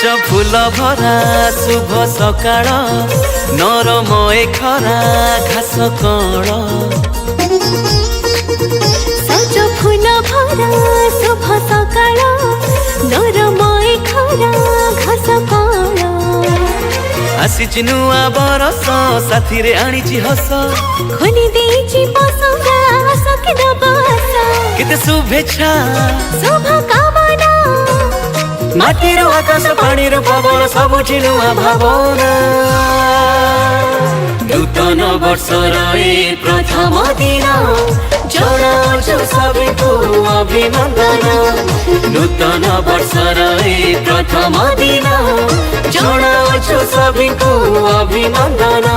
फूल भरा शुभ सकाळ नरम ए खरा घास कण सज फूल भरा शुभ सकाळ नरम ए खरा घास कण आसीची नुआ बरस साथी रे आनीची हस खोली देची पसंगा सके दबास केते शुभेच्छा शुभ कामना माटीर आकाश पानीर पवन सबुठी नुआ भावना नूतन वर्षर ए प्रथम दिन जनाउँछु सबैको अभिनन्दन नूतन वर्षर ए प्रथम दिन जनाउँछु सबैको अभिनन्दन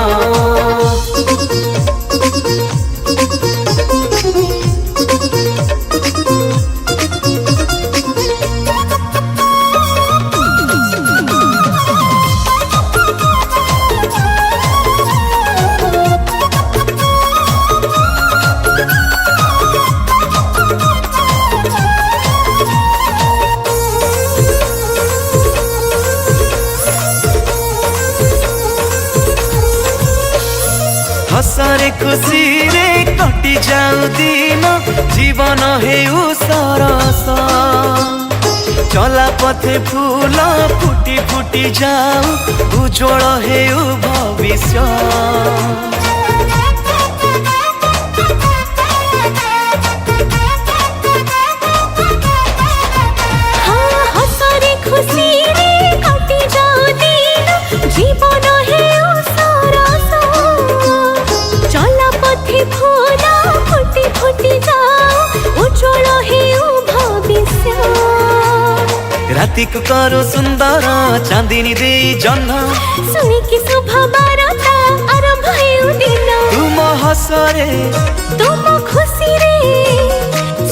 हसरे खुशी रे कटि जाऊ दिन जीवन हेउ सरस चला पथे फूल फुटी फुटी जाऊ उज्जवल हेउ भविष्य हसरे खुशी रे कटि जाऊ दिन जीवन हेउ सरस चला पथे फूल फुटी फुटी जाऊ उज्जवल हेउ भविष्य राति को करो सुंदर चांदिनी दे जन्म सुनिकी शुभ बारता आरंभ हेउ दिन तुम हसरे तुम खुशी रे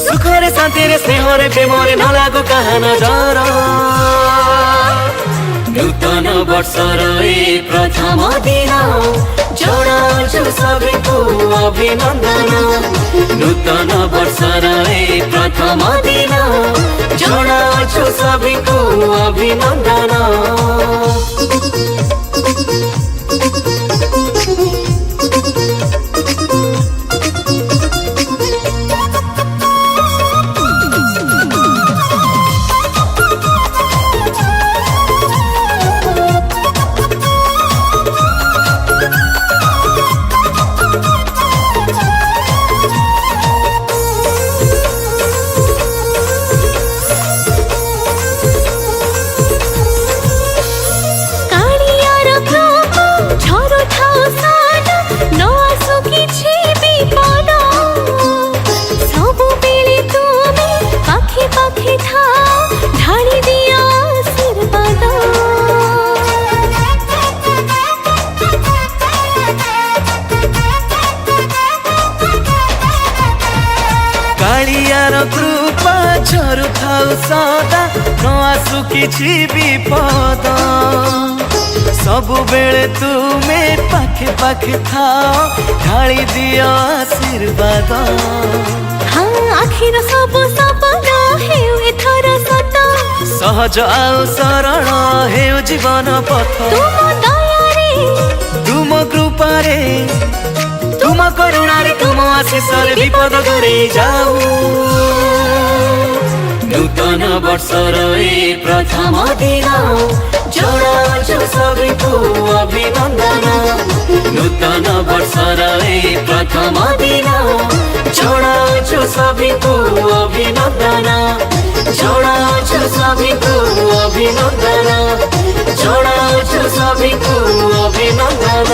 सुखरे शान्तिरे स्नेहरे प्रेमरे नलागो कहाँ नजर नूतन वर्षर ए प्रथम दिन जनाउँछु सबैको अभिनन्दन नूतन वर्षर ए प्रथम दिन जनाउँछु सबैको अभिनन्दन कालियार कृपा झरुथाउ सदा नआसु किछि विपद सबु बेले तुमे पाखे पाखे थाओ ढाली दियो आशीर्वाद हाँ आखिर सब सपना हेउ एथर सत सहज आउ सरल हेउ जीवन पथ तुम दया रे तुम कृपा रे तुम करुणा रे तुम आशीष रे विपद दूरे जाऊ नूतन वर्षर ए प्रथम दिन जनाउँछु सबैको अभिनन्दन नूतन वर्षर ए प्रथम दिन जनाउँछु सबैको अभिनन्दन जनाउँछु सबैको अभिनन्दन जनाउँछु सबैको अभिनन्दन